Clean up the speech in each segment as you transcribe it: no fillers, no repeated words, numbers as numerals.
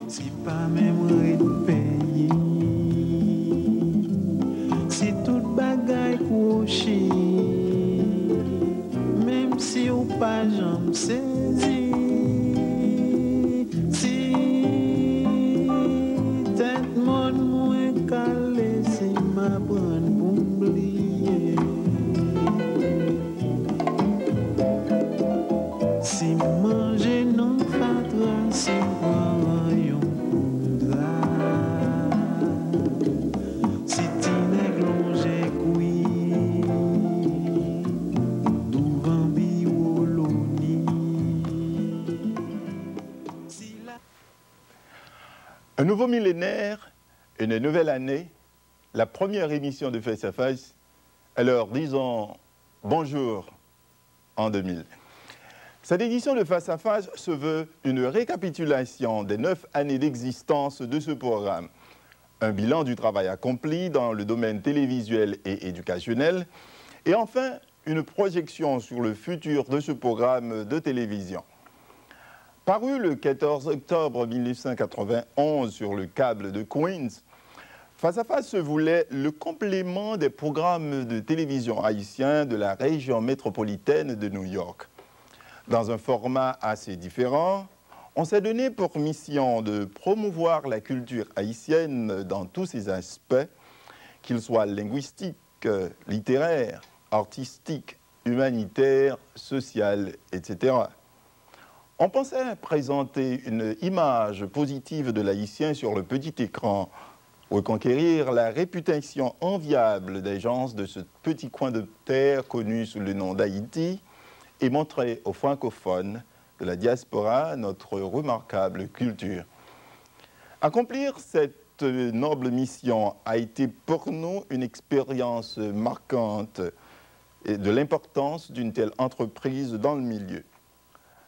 Si pas même de pays, si tout bagaille couché, même si ou pas j'en saisi, si tête mon moins calé, si ma bonne pour oublier, si manger non fatra, si boire yon koudra, si t'inèg longe koui, douvan bioloni. Un nouveau millénaire, une nouvelle année, la première émission de Face à Face. Alors, disons bonjour en 2000. Cette édition de Face à Face se veut une récapitulation des 9 années d'existence de ce programme. Un bilan du travail accompli dans le domaine télévisuel et éducationnel. Et enfin, une projection sur le futur de ce programme de télévision. Paru le 14 octobre 1991 sur le câble de Queens, Face à Face se voulait le complément des programmes de télévision haïtiens de la région métropolitaine de New York. Dans un format assez différent, on s'est donné pour mission de promouvoir la culture haïtienne dans tous ses aspects, qu'ils soient linguistiques, littéraires, artistiques, humanitaires, sociaux, etc. On pensait présenter une image positive de l'haïtien sur le petit écran, reconquérir la réputation enviable des gens de ce petit coin de terre connu sous le nom d'Haïti et montrer aux francophones de la diaspora notre remarquable culture. Accomplir cette noble mission a été pour nous une expérience marquante et de l'importance d'une telle entreprise dans le milieu.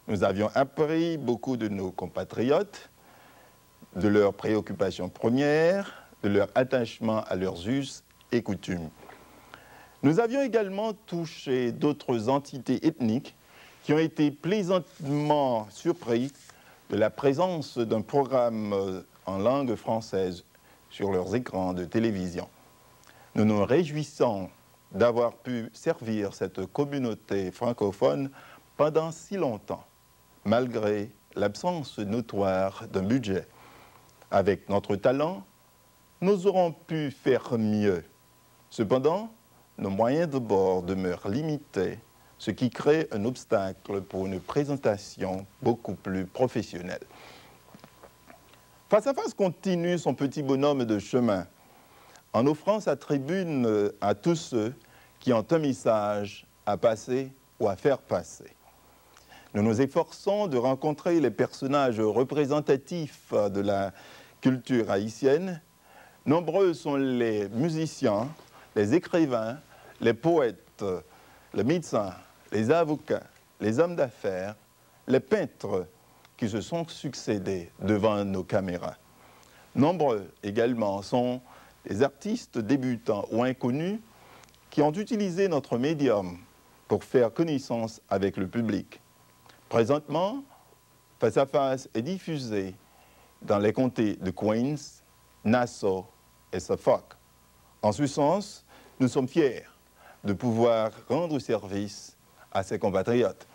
Nous avions appris beaucoup de nos compatriotes, de leurs préoccupations premières, de leur attachement à leurs us et coutumes. Nous avions également touché d'autres entités ethniques qui ont été plaisamment surpris de la présence d'un programme en langue française sur leurs écrans de télévision. Nous nous réjouissons d'avoir pu servir cette communauté francophone pendant si longtemps, malgré l'absence notoire d'un budget. Avec notre talent, nous aurons pu faire mieux. Cependant, nos moyens de bord demeurent limités, ce qui crée un obstacle pour une présentation beaucoup plus professionnelle. Face à Face continue son petit bonhomme de chemin en offrant sa tribune à tous ceux qui ont un message à passer ou à faire passer. Nous nous efforçons de rencontrer les personnages représentatifs de la culture haïtienne. Nombreux sont les musiciens, les écrivains, les poètes, les médecins, les avocats, les hommes d'affaires, les peintres qui se sont succédés devant nos caméras. Nombreux également sont les artistes débutants ou inconnus qui ont utilisé notre médium pour faire connaissance avec le public. Présentement, Face à Face est diffusé dans les comtés de Queens, Nassau et Suffolk. En ce sens, nous sommes fiers de pouvoir rendre service à ces compatriotes.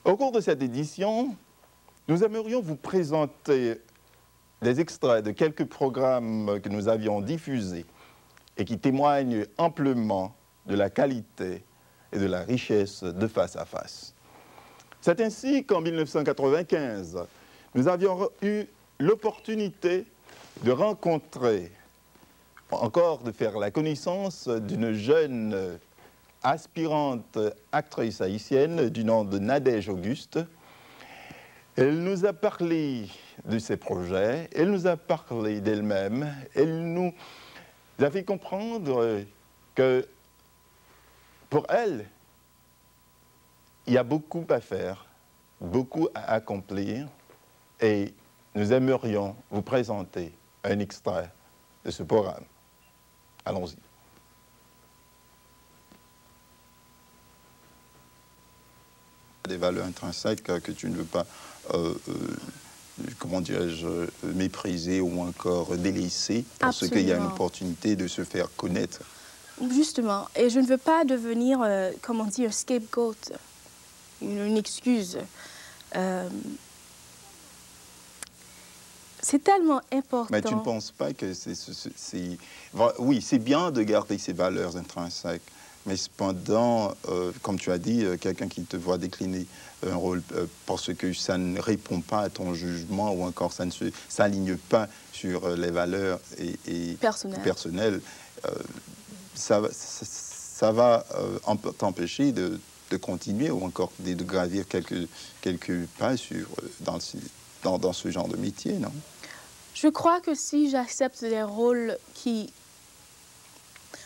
Au cours de cette édition, nous aimerions vous présenter des extraits de quelques programmes que nous avions diffusés et qui témoignent amplement de la qualité et de la richesse de Face à Face. C'est ainsi qu'en 1995, nous avions eu l'opportunité de rencontrer, encore de faire la connaissance d'une jeune aspirante actrice haïtienne du nom de Nadège Auguste. Elle nous a parlé de ses projets, elle nous a parlé d'elle-même, elle nous a fait comprendre que pour elle, il y a beaucoup à faire, beaucoup à accomplir, et nous aimerions vous présenter un extrait de ce programme. Allons-y. Des valeurs intrinsèques que tu ne veux pas comment dirais-je, méprisés ou encore délaissés, parce qu'il y a une opportunité de se faire connaître. Justement, et je ne veux pas devenir, comme on dit, un scapegoat, une excuse. C'est tellement important. Mais tu ne penses pas que oui, c'est bien de garder ses valeurs intrinsèques, mais cependant, comme tu as dit, quelqu'un qui te voit décliner un rôle parce que ça ne répond pas à ton jugement ou encore ça ne s'aligne pas sur les valeurs personnelles, ça va t'empêcher de continuer ou encore de gravir quelques pas dans ce genre de métier, non? Je crois que si j'accepte des rôles qui...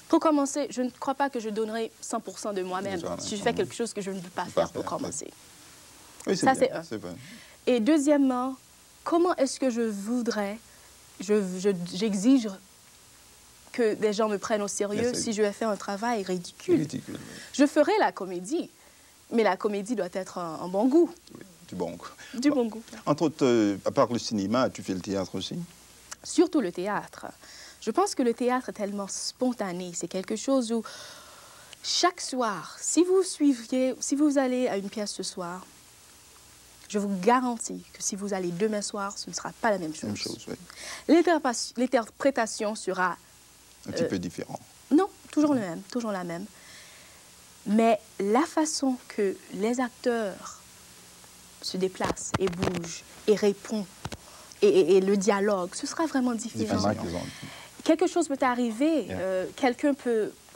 Pour commencer, je ne crois pas que je donnerai 100% de moi-même si je fais quelque chose que je ne veux pas faire pour commencer. Oui, ça, c'est un. Vrai. Et deuxièmement, comment est-ce que je voudrais, j'exige que des gens me prennent au sérieux si je vais faire un travail ridicule? Je ferai la comédie, mais la comédie doit être un bon goût. Oui, du bon goût. Du bon goût. Entre autres, à part le cinéma, tu fais le théâtre aussi? Surtout le théâtre. Je pense que le théâtre est tellement spontané. C'est quelque chose où, chaque soir, si vous allez à une pièce ce soir, je vous garantis que si vous allez demain soir, ce ne sera pas la même chose. Oui. L'interprétation sera... un petit peu différent. Non, toujours le même, toujours la même. Mais la façon que les acteurs se déplacent et bougent et répondent et le dialogue, ce sera vraiment différent. Quelque chose peut arriver,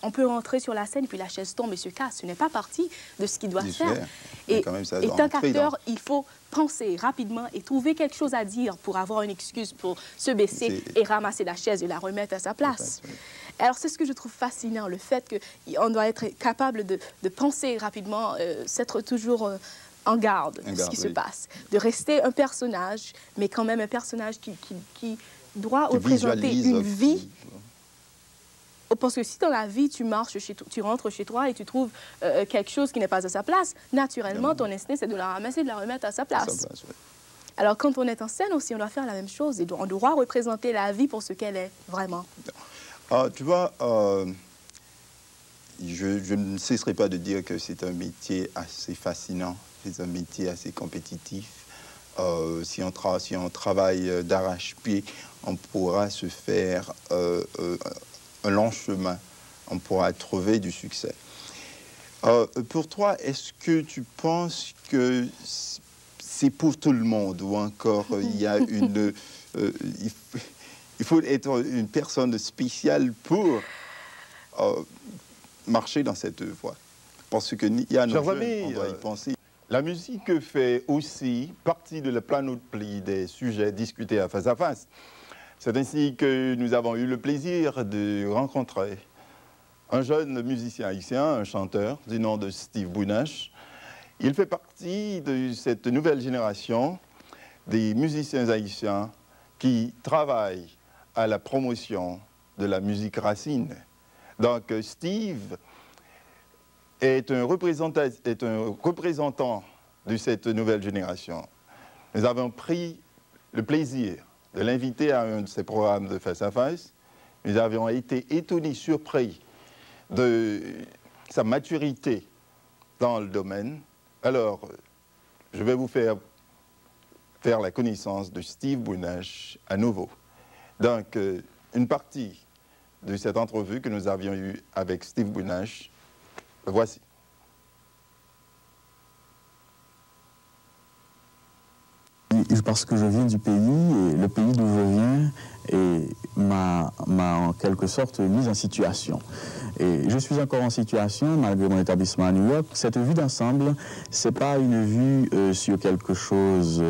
on peut rentrer sur la scène, puis la chaise tombe et se casse. Ce n'est pas partie de ce qu'il doit faire. Et tant qu'acteur, il faut penser rapidement et trouver quelque chose à dire pour avoir une excuse pour se baisser et ramasser la chaise et la remettre à sa place. Alors, c'est ce que je trouve fascinant, le fait qu'on doit être capable de penser rapidement, s'être toujours en garde de ce qui se passe, de rester un personnage, mais quand même un personnage qui doit représenter une vie. Parce que si dans la vie, tu rentres chez toi et tu trouves quelque chose qui n'est pas à sa place, naturellement, ton instinct, c'est de la ramasser et de la remettre à sa place. Alors, quand on est en scène aussi, on doit faire la même chose et on doit représenter la vie pour ce qu'elle est vraiment. Tu vois, je ne cesserai pas de dire que c'est un métier assez fascinant, c'est un métier assez compétitif. Si on travaille d'arrache-pied, on pourra se faire un long chemin, on pourra trouver du succès. Pour toi, est-ce que tu penses que c'est pour tout le monde ou encore il y a une... il faut être une personne spéciale pour marcher dans cette voie? Parce qu'il y a nos jeunes, on doit y penser. La musique fait aussi partie de la panoplie des sujets discutés à Face à Face. C'est ainsi que nous avons eu le plaisir de rencontrer un jeune musicien haïtien, un chanteur du nom de Steve Bounache. Il fait partie de cette nouvelle génération des musiciens haïtiens qui travaillent à la promotion de la musique racine. Donc Steve est un représentant de cette nouvelle génération. Nous avons pris le plaisir de l'inviter à un de ces programmes de Face à Face. Nous avions été étonnés, surpris de sa maturité dans le domaine. Alors, je vais vous faire la connaissance de Steve Bounache à nouveau. Donc, une partie de cette entrevue que nous avions eue avec Steve Bounache, voici. Parce que je viens du pays, et le pays d'où je viens m'a en quelque sorte mise en situation. Et je suis encore en situation, malgré mon établissement à New York. Cette vue d'ensemble, ce n'est pas une vue sur quelque chose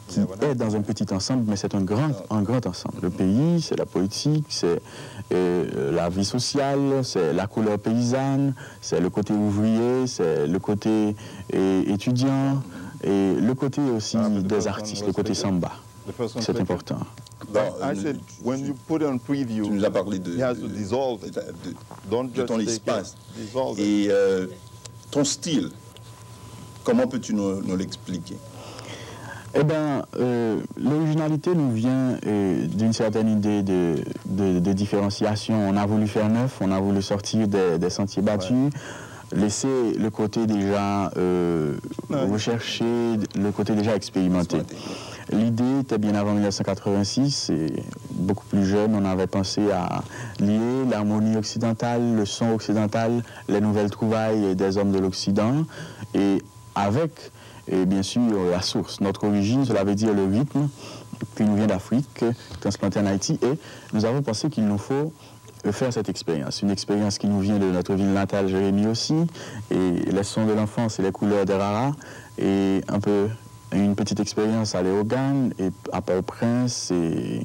qui est dans un petit ensemble, mais c'est un grand ensemble. Le pays, c'est la politique, c'est la vie sociale, c'est la couleur paysanne, c'est le côté ouvrier, c'est le côté étudiant, et le côté aussi des artistes, le côté samba. C'est important. Tu nous as parlé de ton espace. Et ton style, comment peux-tu nous l'expliquer? Eh bien, l'originalité nous vient d'une certaine idée de différenciation. On a voulu faire neuf, on a voulu sortir des sentiers battus, laisser le côté déjà recherché, le côté déjà expérimenté. L'idée était bien avant 1986, et beaucoup plus jeune, on avait pensé à lier l'harmonie occidentale, le son occidental, les nouvelles trouvailles des hommes de l'Occident, et avec, et bien sûr, la source. Notre origine, cela veut dire le rythme, qui nous vient d'Afrique, transplanté en Haïti, et nous avons pensé qu'il nous faut faire cette expérience. Une expérience qui nous vient de notre ville natale, Jérémie aussi, et les sons de l'enfance et les couleurs des raras, et un peu une petite expérience à Léogane et à Port-au-Prince. Et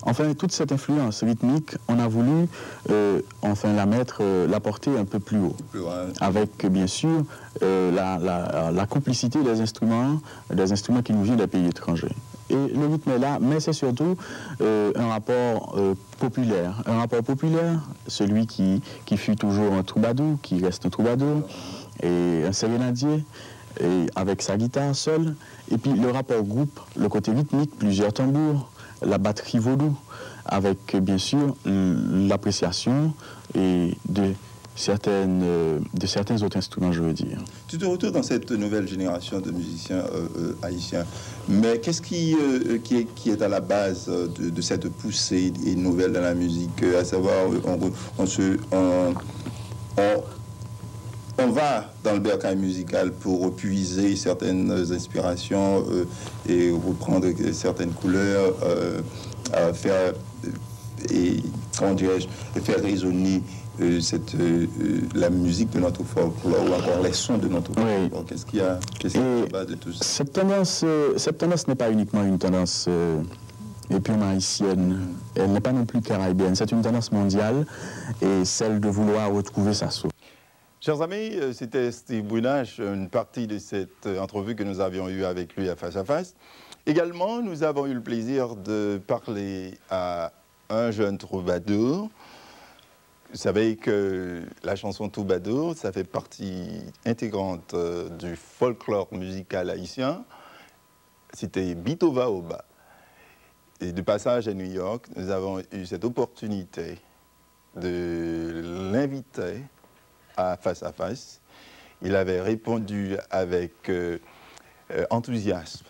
enfin, toute cette influence rythmique, on a voulu la porter un peu plus haut. Avec, bien sûr, la complicité des instruments qui nous viennent des pays étrangers. Et le rythme est là, mais c'est surtout un rapport populaire. Un rapport populaire, celui qui fut toujours un troubadour, qui reste un troubadour, et un sérénadier, et avec sa guitare seule. Et puis le rapport groupe, le côté rythmique, plusieurs tambours, la batterie vaudou, avec bien sûr l'appréciation de certains autres instruments, je veux dire. Tu te retrouves dans cette nouvelle génération de musiciens haïtiens, mais qu'est-ce qui est à la base de cette poussée nouvelle dans la musique, à savoir on va dans le bercail musical pour puiser certaines inspirations et reprendre certaines couleurs, faire résonner la musique de notre folklore ou encore les sons de notre folklore. Qu'est-ce qu'il y a à la base de tout ça? Cette tendance n'est pas uniquement une tendance purement haïtienne, elle n'est pas non plus caribéenne, c'est une tendance mondiale et celle de vouloir retrouver sa source. Chers amis, c'était Steve Brunache, une partie de cette entrevue que nous avions eue avec lui à Face à Face. Également, nous avons eu le plaisir de parler à un jeune troubadour. Vous savez que la chanson troubadour, ça fait partie intégrante du folklore musical haïtien. C'était Bito Vaoba. Et de passage à New York, nous avons eu cette opportunité de l'inviter à Face à Face. Il avait répondu avec enthousiasme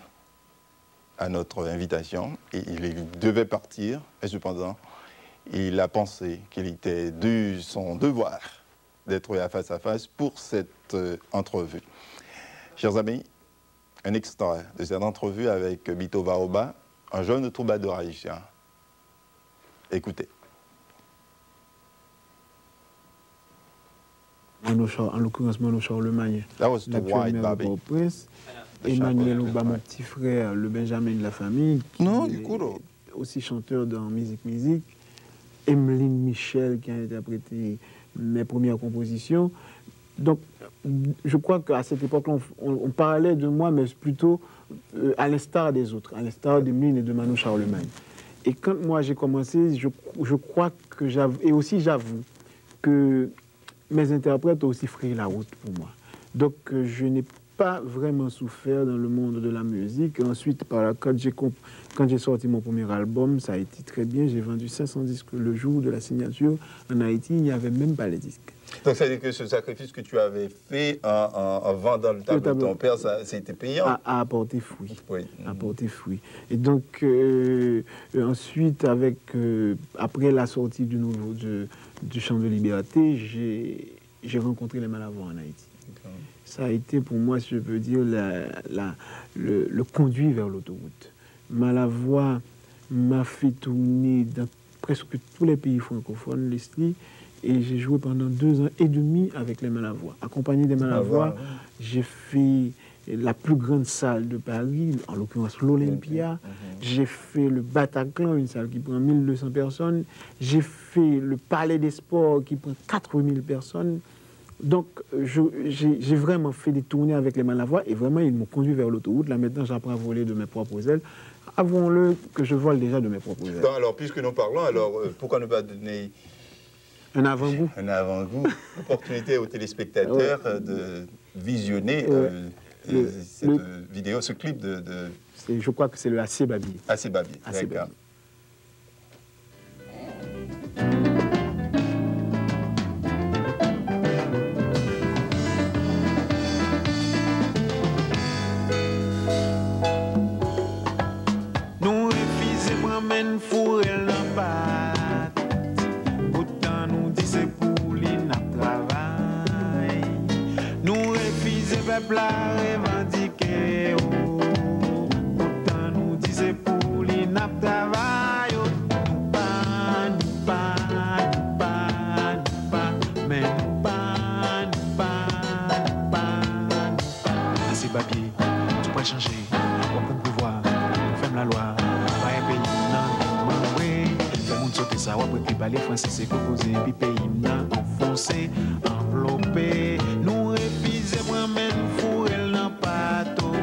à notre invitation et il devait partir, et cependant, il a pensé qu'il était de son devoir d'être à Face pour cette entrevue. Chers amis, un extrait de cette entrevue avec Bito Vaoba, un jeune troubadour haïtien. Écoutez. En l'occurrence, Mano Charlemagne. That was the white Bobby. Prince. Emmanuel Ouba, mon petit frère, le Benjamin de la famille, qui est aussi chanteur dans musique. Emeline Michel, qui a interprété mes premières compositions. Donc, je crois qu'à cette époque-là, on parlait de moi, mais plutôt à l'instar des autres, à l'instar d'Emeline et de Mano Charlemagne. Et quand moi j'ai commencé, je crois que j'avoue que mes interprètes ont aussi frayé la route pour moi. Donc, je n'ai pas vraiment souffert dans le monde de la musique. Et ensuite, quand j'ai sorti mon premier album, ça a été très bien. J'ai vendu 500 disques le jour de la signature. En Haïti, il n'y avait même pas les disques. Donc, ça veut dire que ce sacrifice que tu avais fait en vendant le tableau de ton père, c'était payant? A apporté fruit. Oui. Apporté fruit. Et donc, ensuite, après la sortie du Chant de Liberté, j'ai rencontré les Malavois en Haïti. Ça a été pour moi, je veux dire, le conduit vers l'autoroute. Malavoie m'a fait tourner dans presque tous les pays francophones, Leslie, et j'ai joué pendant 2 ans et demi avec les Malavois. Accompagné des Malavois, j'ai fait la plus grande salle de Paris, en l'occurrence l'Olympia. J'ai fait le Bataclan, une salle qui prend 1200 personnes. J'ai fait le Palais des Sports qui prend 4000 personnes. Donc, j'ai vraiment fait des tournées avec les Malavois et vraiment, ils m'ont conduit vers l'autoroute. Là, maintenant, j'apprends à voler de mes propres ailes. Avouons-le que je vole déjà de mes propres ailes. Alors, puisque nous parlons, pourquoi ne pas donner un avant-goût? Un avant-goût, l'opportunité aux téléspectateurs de visionner cette vidéo, ce clip de Je crois que c'est le AC Babi. AC Babi, AC d'accord. Babi. Nous refusons promène fourrel en pat. Pourtant nous dit c'est pour lui n'a travail. Nous refusons peuple à revendiquer. Pourtant nous dit c'est pour lui n'a travail. Nous pas, nous pas, nous pas, nous pas, mais nous pas, nous pas, nous pas, nous pas. C'est papier, tu peux changer, on peut pouvoir, on fait la loi. Sauter ça, après puis parler français, c'est composé, puis pays n'a enfoncé, enveloppé. Nous refusons promène fourrel dans pato.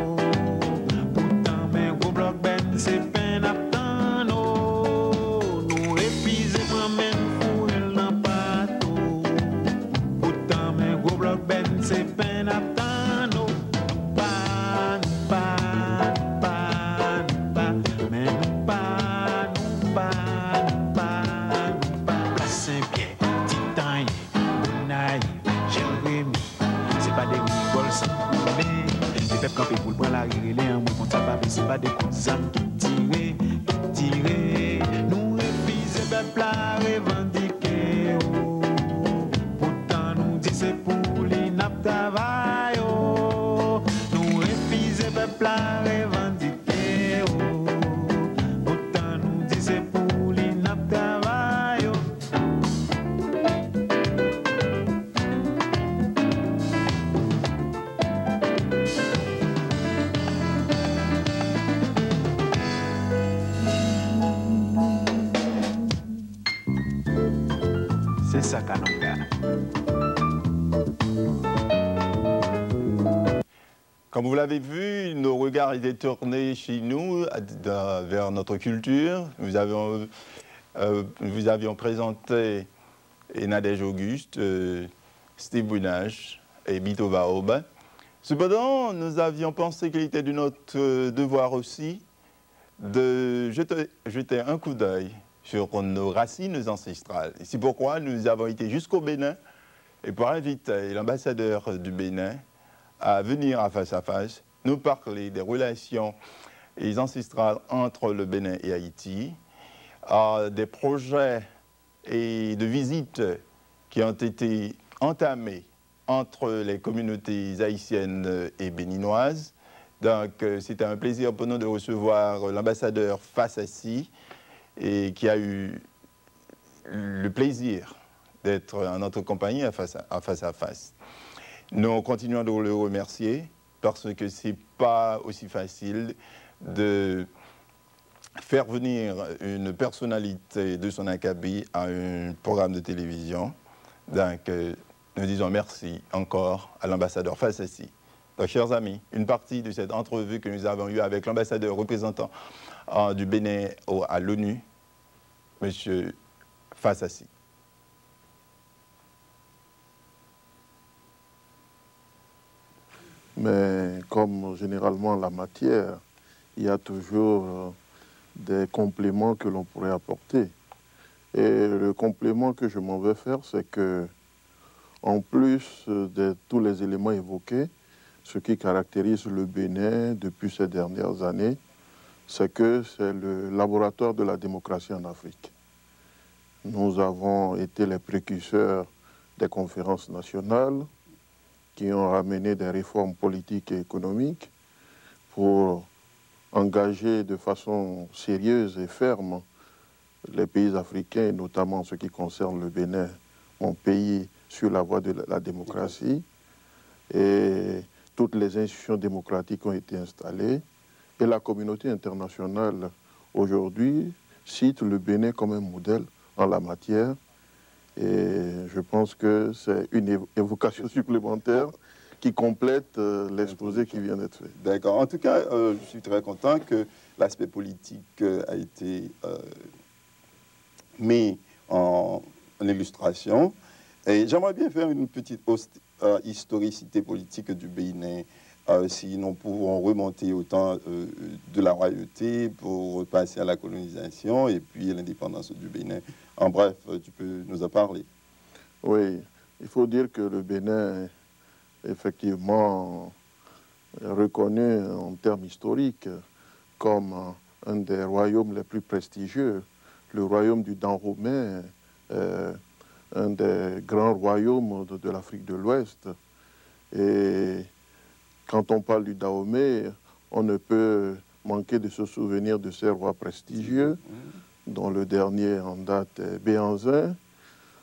Pourtant, mais gros bloc ben, c'est peine à nous refusons promène fourrel dans pato. Pourtant, mais gros bloc ben, c'est peine à campé pour prendre la rirelé en mou contre pas c'est pas des coups d'âme qui tirent nous refusons peuple à revendiquer pourtant nous dit c'est pour les nap travail nous refusons peuple à revendiquer pourtant nous dit c'est pour les nap travail Comme vous l'avez vu, nos regards étaient tournés chez nous, vers notre culture. Nous avions présenté Nadège Auguste, Steve Bunache et Bito Baoba. Cependant, nous avions pensé qu'il était de notre devoir aussi de jeter un coup d'œil sur nos racines ancestrales. C'est pourquoi nous avons été jusqu'au Bénin et pour inviter l'ambassadeur du Bénin à venir à Face, nous parler des relations ancestrales entre le Bénin et Haïti, des projets et de visites qui ont été entamés entre les communautés haïtiennes et béninoises. Donc, c'était un plaisir pour nous de recevoir l'ambassadeur Fassassi et qui a eu le plaisir d'être en notre compagnie à face. Nous continuons de le remercier parce que ce n'est pas aussi facile de faire venir une personnalité de son acabit à un programme de télévision. Donc, nous disons merci encore à l'ambassadeur Fassassi. Donc, chers amis, une partie de cette entrevue que nous avons eue avec l'ambassadeur représentant du Bénin à l'ONU, M. Fassassi. Mais comme généralement la matière, il y a toujours des compléments que l'on pourrait apporter. Et le complément que je m'en vais faire, c'est que, en plus de tous les éléments évoqués, ce qui caractérise le Bénin depuis ces dernières années, c'est que c'est le laboratoire de la démocratie en Afrique. Nous avons été les précurseurs des conférences nationales qui ont ramené des réformes politiques et économiques pour engager de façon sérieuse et ferme les pays africains, notamment en ce qui concerne le Bénin, mon pays, sur la voie de la démocratie. Et toutes les institutions démocratiques ont été installées. Et la communauté internationale, aujourd'hui, cite le Bénin comme un modèle en la matière. Et je pense que c'est une évocation supplémentaire qui complète l'exposé qui vient d'être fait. D'accord. En tout cas, je suis très content que l'aspect politique a été mis en illustration. Et j'aimerais bien faire une petite historicité politique du Bénin si nous pouvons remonter au temps de la royauté pour passer à la colonisation et puis l'indépendance du Bénin. En bref, tu peux nous en parler. Oui, il faut dire que le Bénin est effectivement reconnu en termes historiques comme un des royaumes les plus prestigieux. Le royaume du Dahomey, un des grands royaumes de l'Afrique de l'Ouest. Et quand on parle du Dahomey, on ne peut manquer de se souvenir de ces rois prestigieux, dont le dernier en date est Béhanzin,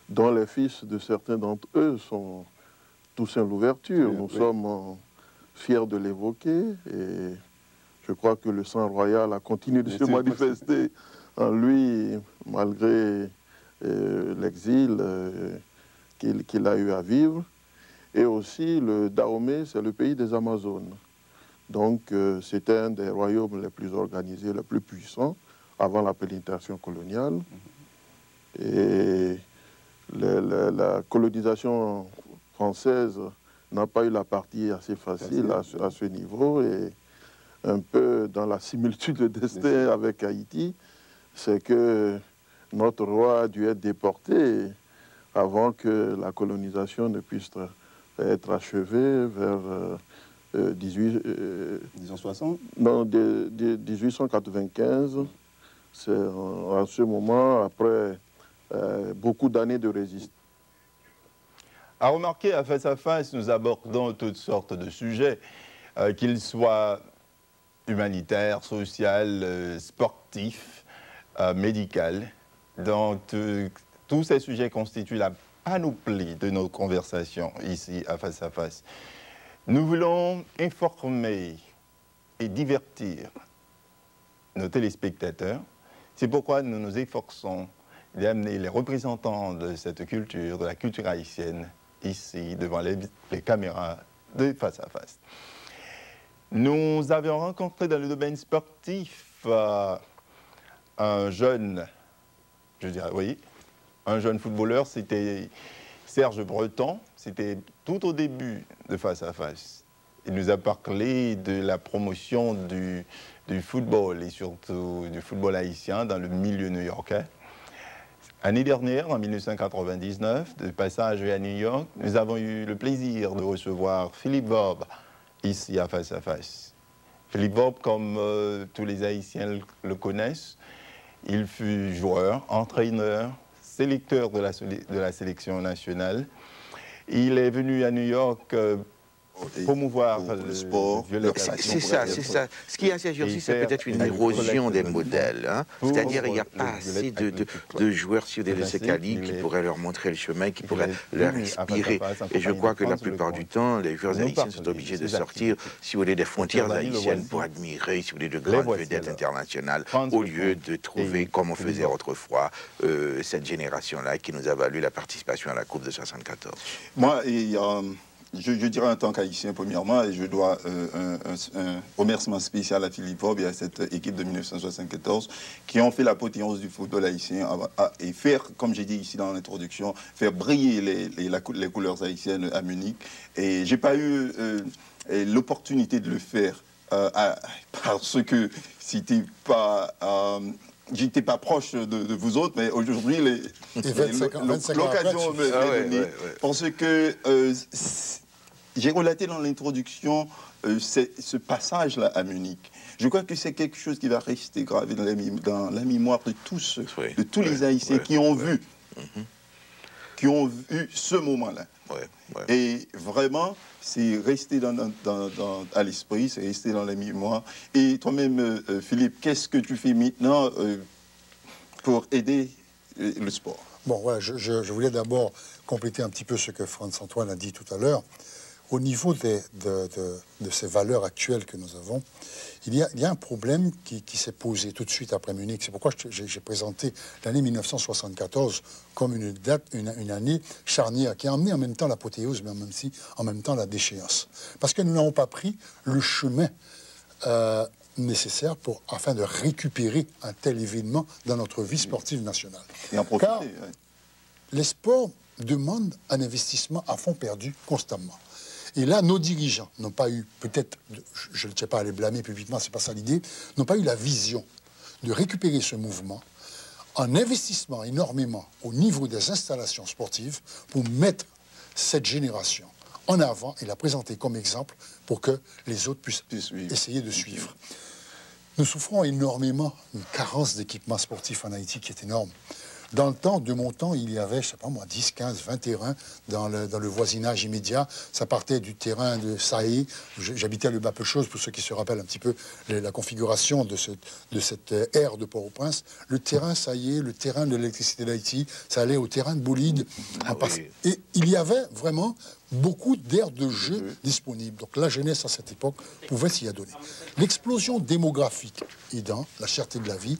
dont les fils de certains d'entre eux sont Toussaint Louverture. Nous sommes fiers de l'évoquer et je crois que le sang royal a continué de se manifester en lui malgré l'exil qu'il a eu à vivre. Et aussi le Dahomey, c'est le pays des Amazones. Donc c'était un des royaumes les plus organisés, les plus puissants avant la pénétration coloniale. Et la colonisation française n'a pas eu la partie assez facile à ce niveau. Et un peu dans la similitude de destin avec Haïti, c'est que notre roi a dû être déporté avant que la colonisation ne puisse être achevée vers 1860 Non, 1895. C'est à ce moment, après beaucoup d'années de résistance. À remarquer, à face, nous abordons toutes sortes de sujets, qu'ils soient humanitaires, sociaux, sportifs, médicaux. Donc, tous ces sujets constituent la panoplie de nos conversations ici à face. Nous voulons informer et divertir nos téléspectateurs. C'est pourquoi nous nous efforçons d'amener les représentants de cette culture, de la culture haïtienne, ici, devant les caméras de face à face. Nous avions rencontré dans le domaine sportif un jeune, je dirais, oui, un jeune footballeur, c'était Serge Breton, c'était tout au début de face à face. Il nous a parlé de la promotion du football et surtout du football haïtien dans le milieu new-yorkais. L'année dernière, en 1999, de passage à New York, nous avons eu le plaisir de recevoir Philippe Vorbe ici à face à face. Philippe Vorbe, comme tous les Haïtiens le connaissent, il fut joueur, entraîneur, sélecteur de la sélection nationale. Il est venu à New York promouvoir le sport. C'est ça. Ce qui est assez aussi, c'est peut-être une érosion des modèles. Hein. C'est-à-dire qu'il n'y a pas assez de joueurs sur de ce calibre qui pourraient leur montrer le chemin, qui pourraient leur inspirer. Et je crois que la plupart du temps, les joueurs haïtiens sont obligés de sortir, si vous voulez, des frontières haïtiennes pour admirer, si vous voulez, de grandes vedettes internationales, au lieu de trouver, comme on faisait autrefois, cette génération-là qui nous a valu la participation à la Coupe de 74. Moi, je dirais en tant qu'Haïtien, premièrement, et je dois un remerciement spécial à Philippe Vorbe et à cette équipe de 1974 qui ont fait l'apothéose du football haïtien et faire, comme j'ai dit ici dans l'introduction, faire briller les couleurs haïtiennes à Munich. Et je n'ai pas eu l'opportunité de le faire parce que c'était pas... J'étais pas proche de vous autres, mais aujourd'hui, l'occasion m'est donnée. Parce que j'ai relaté dans l'introduction ce passage-là à Munich. Je crois que c'est quelque chose qui va rester gravé dans la mémoire de tous, les Haïtiens qui ont vu ce moment-là. Et vraiment, c'est resté à l'esprit, c'est resté dans la mémoire. Et toi-même, Philippe, qu'est-ce que tu fais maintenant pour aider le sport? Bon, voilà, je voulais d'abord compléter un petit peu ce que Franz-Antoine a dit tout à l'heure. Au niveau de ces valeurs actuelles que nous avons, il y a un problème qui s'est posé tout de suite après Munich. C'est pourquoi j'ai présenté l'année 1974 comme une date, une année charnière qui a amené en même temps l'apothéose, mais en même temps la déchéance. Parce que nous n'avons pas pris le chemin nécessaire afin de récupérer un tel événement dans notre vie sportive nationale. Et en profiter. Car les sports demandent un investissement à fond perdu constamment. Et là, nos dirigeants n'ont pas eu, peut-être, je ne tiens pas à les blâmer publiquement, c'est pas ça l'idée, n'ont pas eu la vision de récupérer ce mouvement en investissant énormément au niveau des installations sportives pour mettre cette génération en avant et la présenter comme exemple pour que les autres puissent essayer de suivre. Nous souffrons énormément d'une carence d'équipements sportifs en Haïti qui est énorme. Dans le temps, de mon temps, il y avait, je ne sais pas moi, 10, 15, 20 terrains dans le voisinage immédiat. Ça partait du terrain de Saï. J'habitais à Le Bas-Peu-Chose, pour ceux qui se rappellent un petit peu la configuration de cette aire de Port-au-Prince. Le terrain Saï, le terrain de l'électricité d'Haïti, ça allait au terrain de Bolide. Et il y avait vraiment beaucoup d'aires de jeu disponibles. Donc la jeunesse à cette époque pouvait s'y adonner. L'explosion démographique aidant, la cherté de la vie,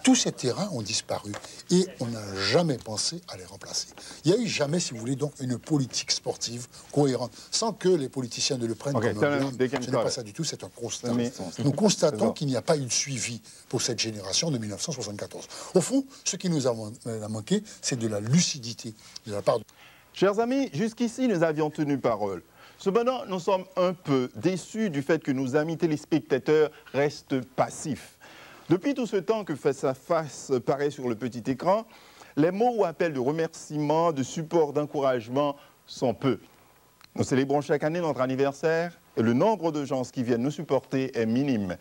tous ces terrains ont disparu et on n'a jamais pensé à les remplacer. Il n'y a eu jamais, si vous voulez, donc une politique sportive cohérente, sans que les politiciens ne le prennent comme un blâme. Ce n'est pas ça du tout, c'est un constat. Nous constatons qu'il n'y a pas eu de suivi pour cette génération de 1974. Au fond, ce qui nous a manqué, c'est de la lucidité de la part de... Chers amis, jusqu'ici, nous avions tenu parole. Cependant, nous sommes un peu déçus du fait que nos amis téléspectateurs restent passifs. Depuis tout ce temps que Face à Face paraît sur le petit écran, les mots ou appels de remerciement, de support, d'encouragement sont peu. Nous célébrons chaque année notre anniversaire et le nombre de gens qui viennent nous supporter est minime.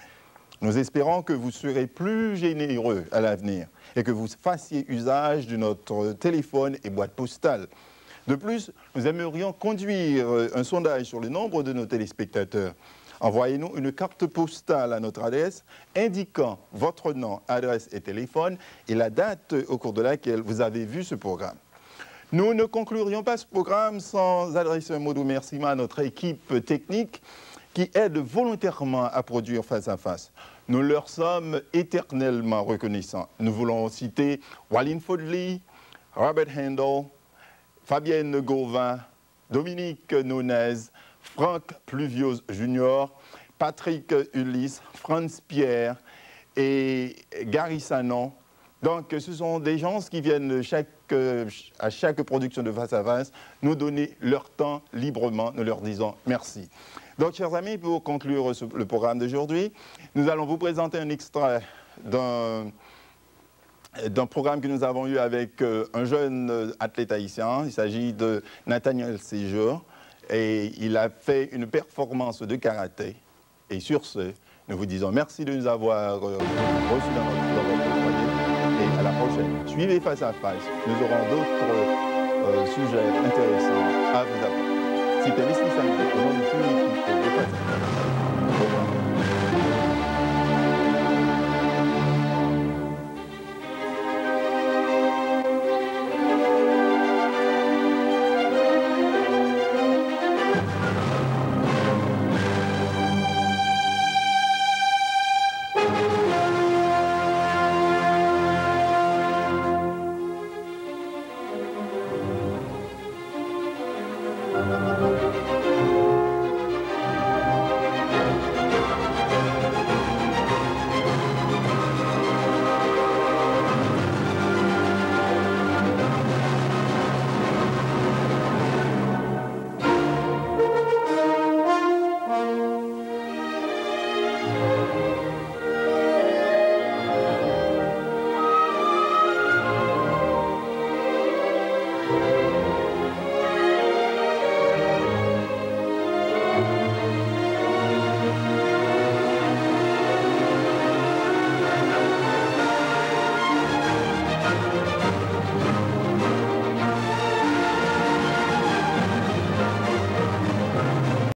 Nous espérons que vous serez plus généreux à l'avenir et que vous fassiez usage de notre téléphone et boîte postale. De plus, nous aimerions conduire un sondage sur le nombre de nos téléspectateurs. Envoyez-nous une carte postale à notre adresse indiquant votre nom, adresse et téléphone et la date au cours de laquelle vous avez vu ce programme. Nous ne conclurions pas ce programme sans adresser un mot de remerciement à notre équipe technique qui aide volontairement à produire Face à Face. Nous leur sommes éternellement reconnaissants. Nous voulons citer Walline Fodley, Robert Handel, Fabienne Gauvin, Dominique Nunez, Franck Pluviose Jr., Patrick Ulysse, Franz Pierre et Gary Sanon. Donc, ce sont des gens qui viennent à chaque production de Face à Face nous donner leur temps librement. Nous leur disons merci. Donc, chers amis, pour conclure le programme d'aujourd'hui, nous allons vous présenter un extrait d'un programme que nous avons eu avec un jeune athlète haïtien. Il s'agit de Nathaniel Séjour. Et il a fait une performance de karaté. Et sur ce, nous vous disons merci de nous avoir reçus dans votre foyer. Et à la prochaine. Suivez Face à Face. Nous aurons d'autres sujets intéressants à vous apporter. C'était Leslie Saint-Denis, au nom de toute l'équipe de Face à Face.